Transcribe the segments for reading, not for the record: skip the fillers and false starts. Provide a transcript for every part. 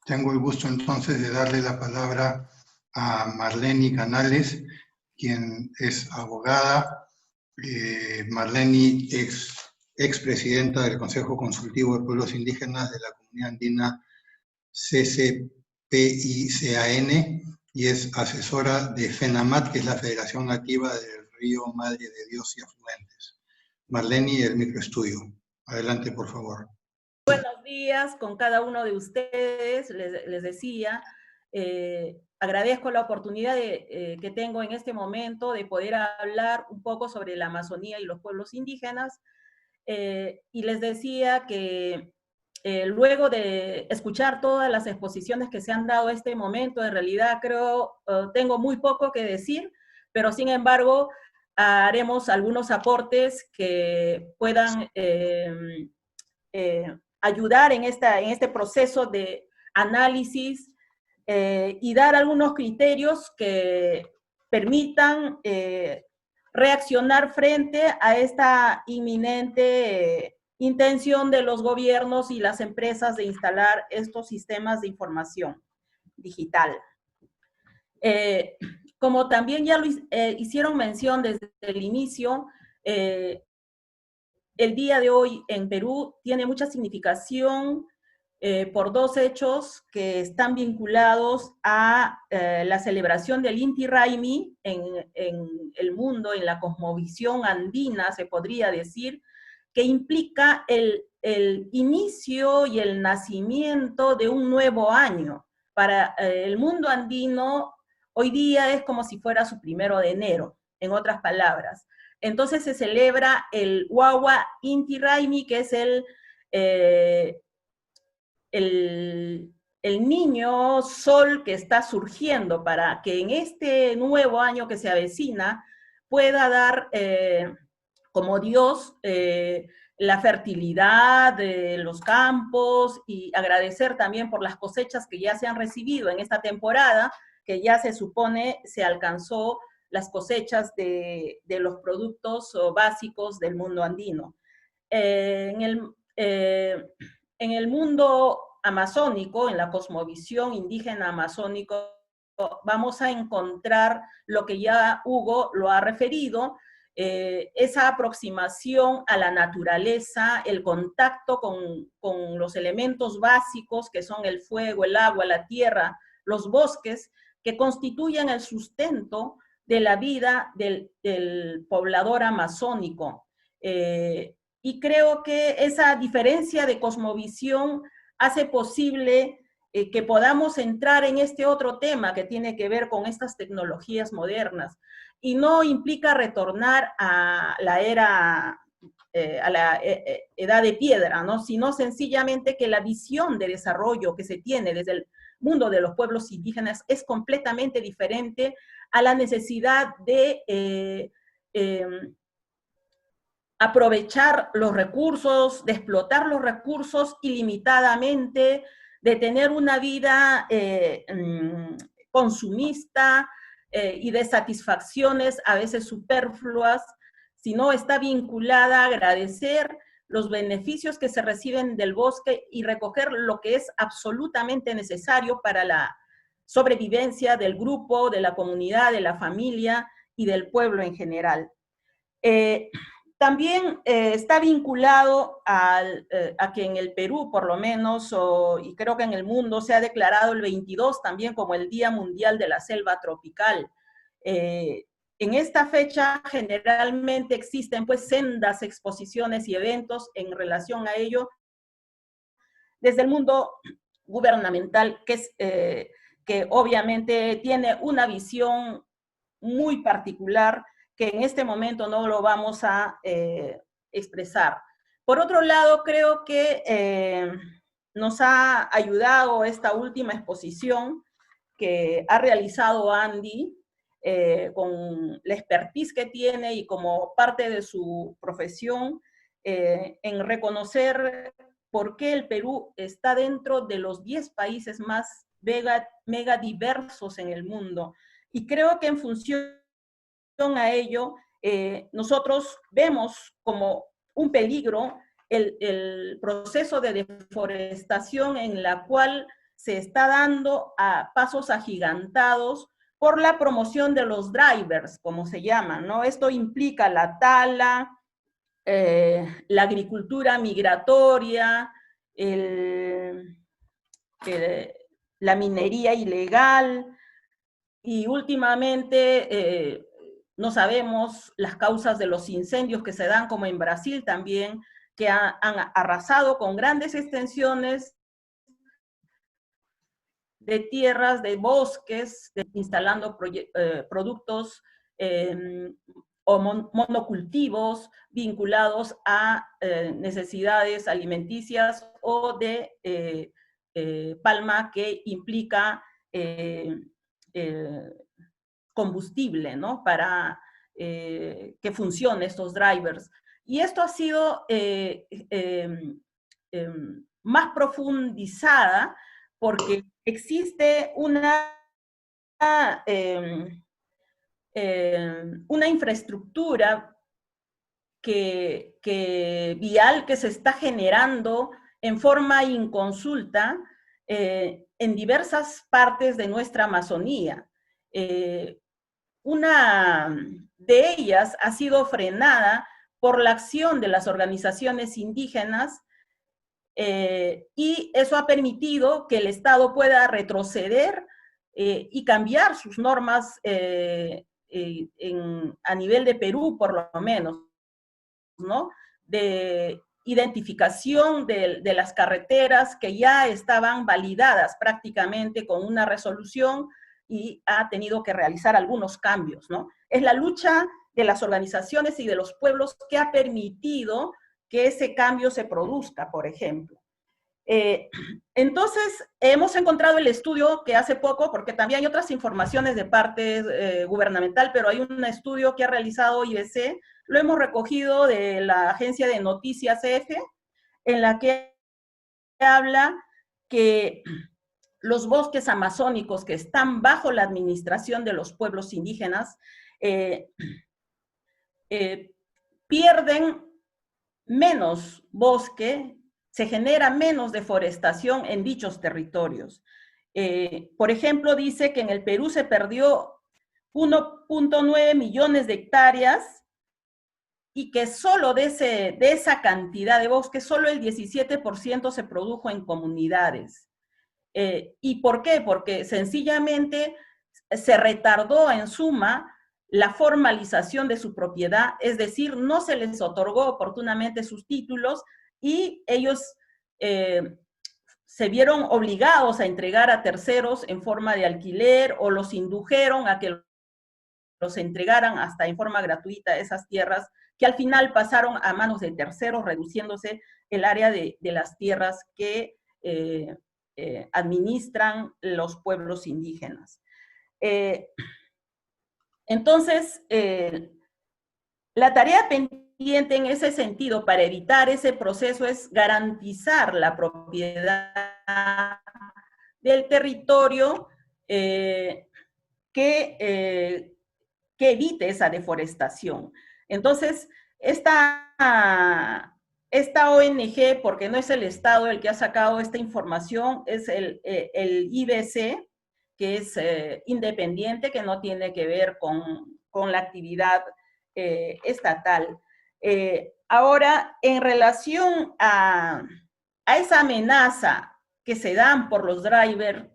Tengo el gusto entonces de darle la palabra a Marlene Canales, quien es abogada. Marlene, expresidenta del Consejo Consultivo de Pueblos Indígenas de la Comunidad Andina CCPICAN, y es asesora de FENAMAT, que es la Federación Nativa del Río Madre de Dios y Afluentes. Marlene, el microestudio. Adelante, por favor. Buenos días con cada uno de ustedes. Les decía, agradezco la oportunidad que tengo en este momento de poder hablar un poco sobre la Amazonía y los pueblos indígenas. Y les decía que luego de escuchar todas las exposiciones que se han dado a este momento, en realidad creo, tengo muy poco que decir, pero sin embargo haremos algunos aportes que puedan ayudar en este proceso de análisis y dar algunos criterios que permitan reaccionar frente a esta inminente intención de los gobiernos y las empresas de instalar estos sistemas de información digital. Como también ya lo hicieron mención desde el inicio, el día de hoy en Perú tiene mucha significación por dos hechos que están vinculados a la celebración del Inti Raymi en el mundo, en la cosmovisión andina, se podría decir, que implica el inicio y el nacimiento de un nuevo año. Para el mundo andino, hoy día es como si fuera su 1 de enero, en otras palabras. Entonces se celebra el Wawa Inti Raymi, que es el niño sol que está surgiendo para que en este nuevo año que se avecina pueda dar como Dios la fertilidad de los campos y agradecer también por las cosechas que ya se han recibido en esta temporada, que ya se supone se alcanzó las cosechas de los productos básicos del mundo andino. En el mundo amazónico, en la cosmovisión indígena amazónico, vamos a encontrar lo que ya Hugo lo ha referido, esa aproximación a la naturaleza, el contacto con los elementos básicos que son el fuego, el agua, la tierra, los bosques, que constituyen el sustento de la vida del poblador amazónico. Y creo que esa diferencia de cosmovisión hace posible que podamos entrar en este otro tema que tiene que ver con estas tecnologías modernas y no implica retornar a la era, a la edad de piedra, ¿no? Sino sencillamente que la visión de desarrollo que se tiene desde el mundo de los pueblos indígenas es completamente diferente a la necesidad de aprovechar los recursos, de explotar los recursos ilimitadamente, de tener una vida consumista y de satisfacciones a veces superfluas, sino está vinculada a agradecer los beneficios que se reciben del bosque y recoger lo que es absolutamente necesario para la sobrevivencia del grupo, de la comunidad, de la familia y del pueblo en general. También está vinculado a que en el Perú, por lo menos, y creo que en el mundo, se ha declarado el 22 también como el Día Mundial de la Selva Tropical. En esta fecha generalmente existen pues sendas exposiciones y eventos en relación a ello desde el mundo gubernamental, que obviamente tiene una visión muy particular que en este momento no lo vamos a expresar. Por otro lado, creo que nos ha ayudado esta última exposición que ha realizado Andy con la expertise que tiene y como parte de su profesión en reconocer por qué el Perú está dentro de los 10 países más mega diversos en el mundo. Y creo que en función a ello, nosotros vemos como un peligro el proceso de deforestación en la cual se está dando a pasos agigantados por la promoción de los drivers, como se llaman, ¿no? Esto implica la tala, la agricultura migratoria, la minería ilegal, y últimamente no sabemos las causas de los incendios que se dan, como en Brasil también, que han arrasado con grandes extensiones de tierras, de bosques, instalando productos o monocultivos vinculados a necesidades alimenticias o de palma, que implica combustible, ¿no? Para que funcionen estos drivers. Y esto ha sido más profundizada porque existe una infraestructura vial que se está generando en forma inconsulta en diversas partes de nuestra Amazonía. Una de ellas ha sido frenada por la acción de las organizaciones indígenas, y eso ha permitido que el Estado pueda retroceder y cambiar sus normas a nivel de Perú, por lo menos, ¿no? De identificación de las carreteras que ya estaban validadas prácticamente con una resolución, y ha tenido que realizar algunos cambios, ¿no? Es la lucha de las organizaciones y de los pueblos que ha permitido que ese cambio se produzca, por ejemplo. Entonces, hemos encontrado el estudio que hace poco, porque también hay otras informaciones de parte gubernamental, pero hay un estudio que ha realizado IBC, lo hemos recogido de la agencia de noticias EFE, en la que habla que los bosques amazónicos que están bajo la administración de los pueblos indígenas pierden menos bosque, se genera menos deforestación en dichos territorios. Por ejemplo, dice que en el Perú se perdió 1.9 millones de hectáreas y que solo de esa cantidad de bosque, solo el 17% se produjo en comunidades. ¿Y por qué? Porque sencillamente se retardó en suma la formalización de su propiedad, es decir, no se les otorgó oportunamente sus títulos y ellos se vieron obligados a entregar a terceros en forma de alquiler, o los indujeron a que los entregaran hasta en forma gratuita esas tierras, que al final pasaron a manos de terceros, reduciéndose el área de las tierras que administran los pueblos indígenas. Entonces, la tarea pendiente en ese sentido para evitar ese proceso es garantizar la propiedad del territorio que evite esa deforestación. Entonces, esta ONG, porque no es el Estado el que ha sacado esta información, es el IBC, que es independiente, que no tiene que ver con la actividad estatal. Ahora, en relación a esa amenaza que se dan por los drivers,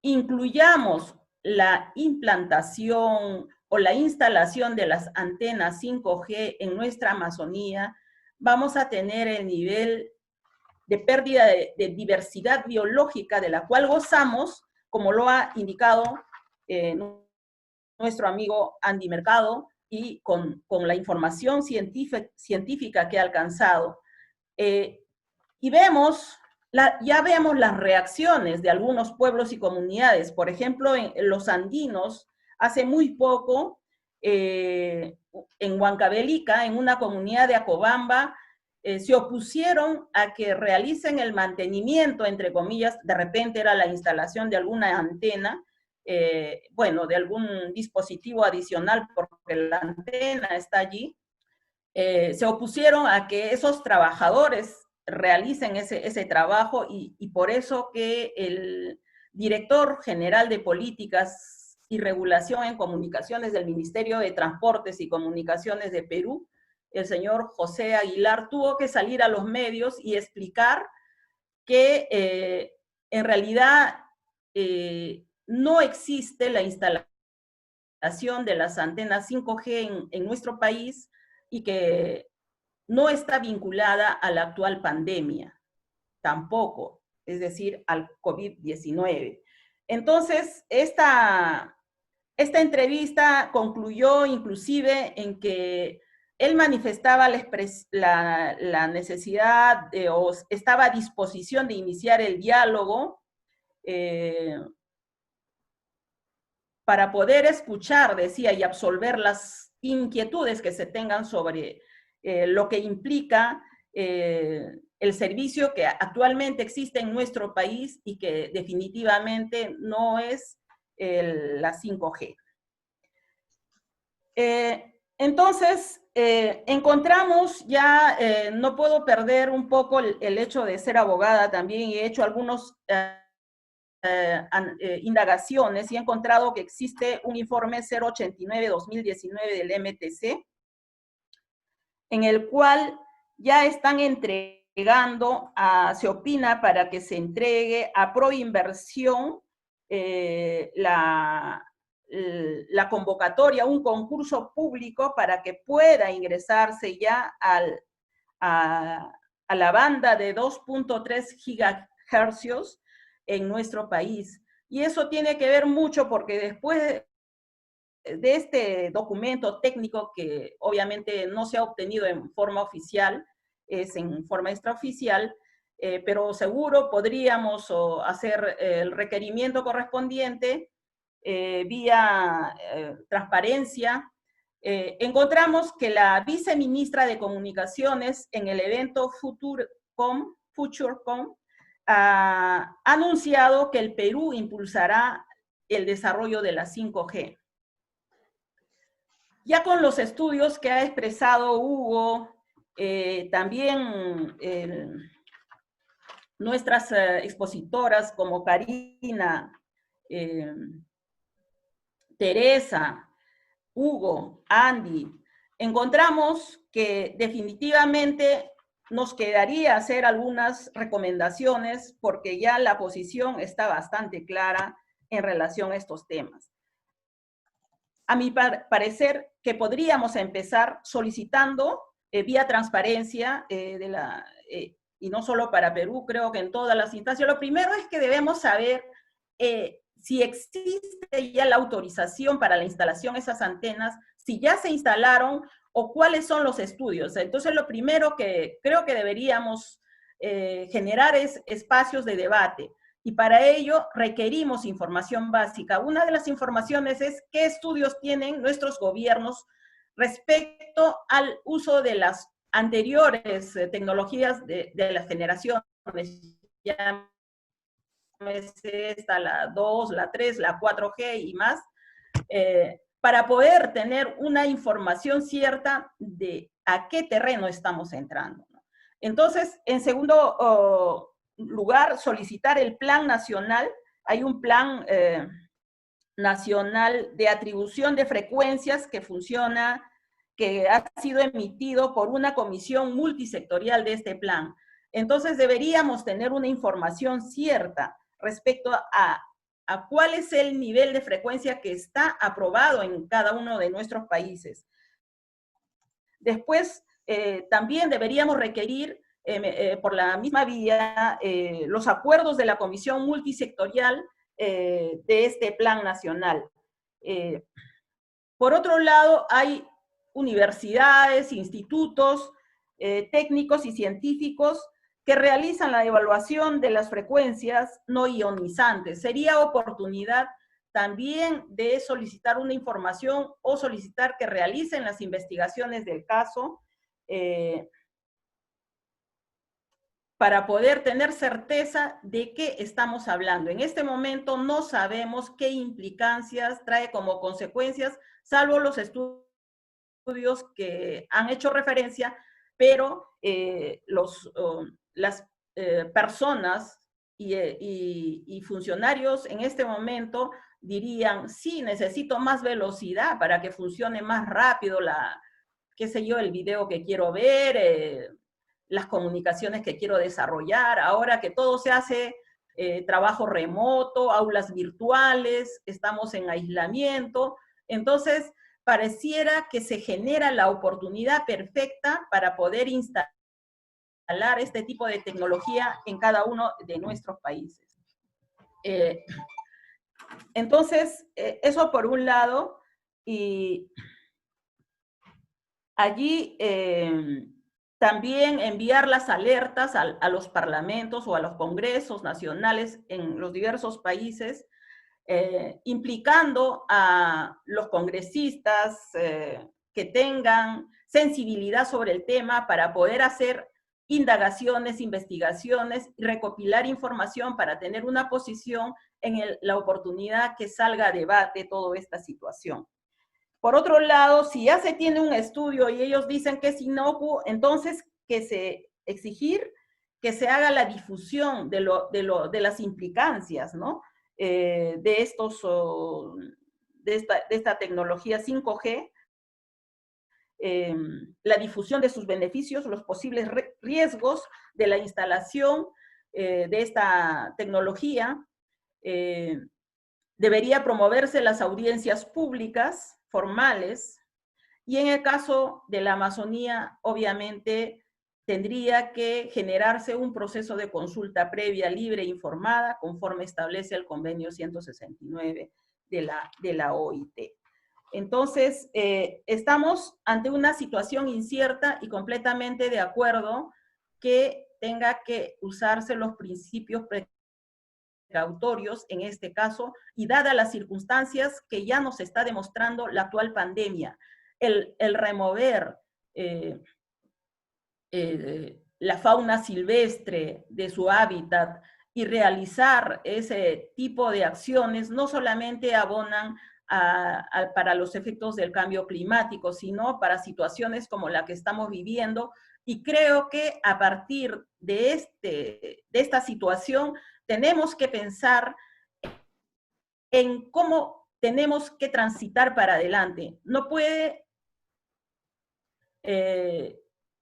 incluyamos la implantación o la instalación de las antenas 5G en nuestra Amazonía, vamos a tener el nivel de pérdida de diversidad biológica de la cual gozamos, como lo ha indicado nuestro amigo Andy Mercado, y con la información científica que ha alcanzado. Y ya vemos las reacciones de algunos pueblos y comunidades. Por ejemplo, en los andinos, hace muy poco, en Huancavelica, en una comunidad de Acobamba, se opusieron a que realicen el mantenimiento, entre comillas, de repente era la instalación de alguna antena, bueno, de algún dispositivo adicional, porque la antena está allí. Se opusieron a que esos trabajadores realicen ese trabajo, y por eso que director general de Políticas y Regulación en Comunicaciones del Ministerio de Transportes y Comunicaciones de Perú, el señor José Aguilar, tuvo que salir a los medios y explicar que en realidad no existe la instalación de las antenas 5G en nuestro país y que no está vinculada a la actual pandemia, tampoco, es decir, al COVID-19. Entonces, esta entrevista concluyó inclusive en que él manifestaba la necesidad o estaba a disposición de iniciar el diálogo para poder escuchar, decía, y absolver las inquietudes que se tengan sobre lo que implica el servicio que actualmente existe en nuestro país y que definitivamente no es la 5G. Entonces, encontramos ya, no puedo perder un poco el hecho de ser abogada también, y he hecho algunos indagaciones y he encontrado que existe un informe 089-2019 del MTC, en el cual ya están entregando, se opina para que se entregue a Proinversión la convocatoria, un concurso público para que pueda ingresarse ya a la banda de 2.3 gigahercios en nuestro país. Y eso tiene que ver mucho porque después de este documento técnico, que obviamente no se ha obtenido en forma oficial, es en forma extraoficial, pero seguro podríamos hacer el requerimiento correspondiente vía transparencia. Encontramos que la viceministra de Comunicaciones en el evento FutureCom ha anunciado que el Perú impulsará el desarrollo de la 5G. Ya con los estudios que ha expresado Hugo, también nuestras expositoras como Karina, Teresa, Hugo, Andy, encontramos que definitivamente nos quedaría hacer algunas recomendaciones porque ya la posición está bastante clara en relación a estos temas. A mi parecer que podríamos empezar solicitando vía transparencia y no solo para Perú, creo que en todas las instancias. Lo primero es que debemos saber si existe ya la autorización para la instalación de esas antenas, si ya se instalaron o cuáles son los estudios. Entonces, lo primero que creo que deberíamos generar es espacios de debate. Y para ello requerimos información básica. Una de las informaciones es qué estudios tienen nuestros gobiernos respecto al uso de las anteriores tecnologías de las generaciones, ya esta, la 2, la 3, la 4G y más, para poder tener una información cierta de a qué terreno estamos entrando, ¿no? Entonces, en segundo lugar, solicitar el plan nacional. Hay un plan nacional de atribución de frecuencias que funciona, que ha sido emitido por una comisión multisectorial de este plan. Entonces, deberíamos tener una información cierta respecto a cuál es el nivel de frecuencia que está aprobado en cada uno de nuestros países. Después, también deberíamos requerir, por la misma vía, los acuerdos de la comisión multisectorial de este plan nacional. Por otro lado, hay universidades, institutos técnicos y científicos que realizan la evaluación de las frecuencias no ionizantes. Sería oportunidad también de solicitar una información o solicitar que realicen las investigaciones del caso para poder tener certeza de qué estamos hablando. En este momento no sabemos qué implicancias trae como consecuencias, salvo los estudios que han hecho referencia, pero las personas y funcionarios en este momento dirían, sí, necesito más velocidad para que funcione más rápido qué sé yo, el video que quiero ver, las comunicaciones que quiero desarrollar, ahora que todo se hace trabajo remoto, aulas virtuales, estamos en aislamiento, entonces pareciera que se genera la oportunidad perfecta para poder instalar este tipo de tecnología en cada uno de nuestros países. Entonces, eso por un lado, y allí también enviar las alertas a los parlamentos o a los congresos nacionales en los diversos países, implicando a los congresistas que tengan sensibilidad sobre el tema para poder hacer indagaciones, investigaciones, recopilar información para tener una posición en la oportunidad que salga a debate toda esta situación. Por otro lado, si ya se tiene un estudio y ellos dicen que es inocuo, entonces exigir que se haga la difusión de las implicancias, ¿no? De esta tecnología 5G, la difusión de sus beneficios, los posibles riesgos de la instalación de esta tecnología. Debería promoverse las audiencias públicas formales, y en el caso de la Amazonía, obviamente, tendría que generarse un proceso de consulta previa, libre e informada, conforme establece el convenio 169 de la OIT. Entonces, estamos ante una situación incierta y completamente de acuerdo que tenga que usarse los principios precautorios en este caso, y dadas las circunstancias que ya nos está demostrando la actual pandemia, el remover la fauna silvestre de su hábitat y realizar ese tipo de acciones no solamente abonan para los efectos del cambio climático, sino para situaciones como la que estamos viviendo. Y creo que a partir de esta situación tenemos que pensar en cómo tenemos que transitar para adelante. No puede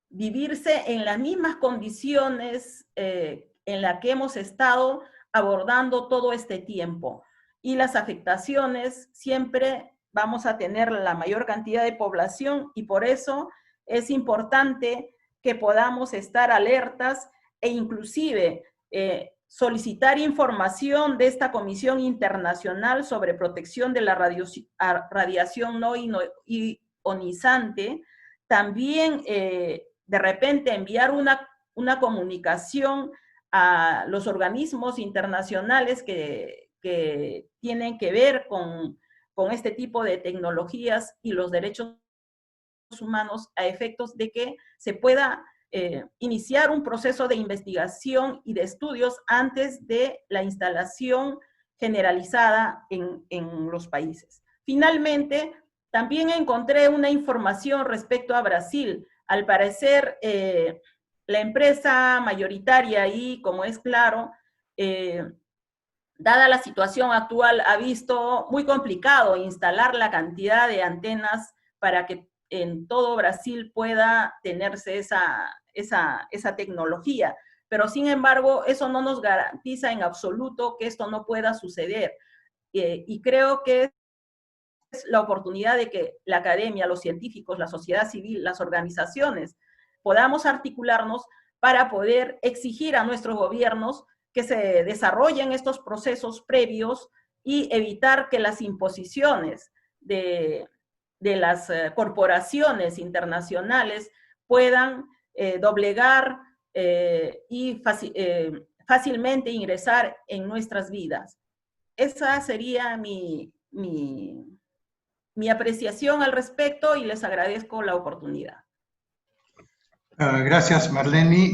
vivirse en las mismas condiciones en las que hemos estado abordando todo este tiempo. Y las afectaciones siempre vamos a tener la mayor cantidad de población, y por eso es importante que podamos estar alertas e inclusive solicitar información de esta Comisión Internacional sobre Protección de la Radiación No Ionizante. También de repente enviar una comunicación a los organismos internacionales que tienen que ver con este tipo de tecnologías y los derechos humanos, a efectos de que se pueda iniciar un proceso de investigación y de estudios antes de la instalación generalizada en los países. Finalmente, también encontré una información respecto a Brasil. Al parecer, la empresa mayoritaria ahí, como es claro, dada la situación actual, ha visto muy complicado instalar la cantidad de antenas para que en todo Brasil pueda tenerse esa tecnología. Pero sin embargo, eso no nos garantiza en absoluto que esto no pueda suceder. Y creo que es la oportunidad de que la academia, los científicos, la sociedad civil, las organizaciones, podamos articularnos para poder exigir a nuestros gobiernos que se desarrollen estos procesos previos y evitar que las imposiciones de las corporaciones internacionales puedan doblegar y fácilmente ingresar en nuestras vidas. Esa sería mi apreciación al respecto, y les agradezco la oportunidad. Gracias, Marlene.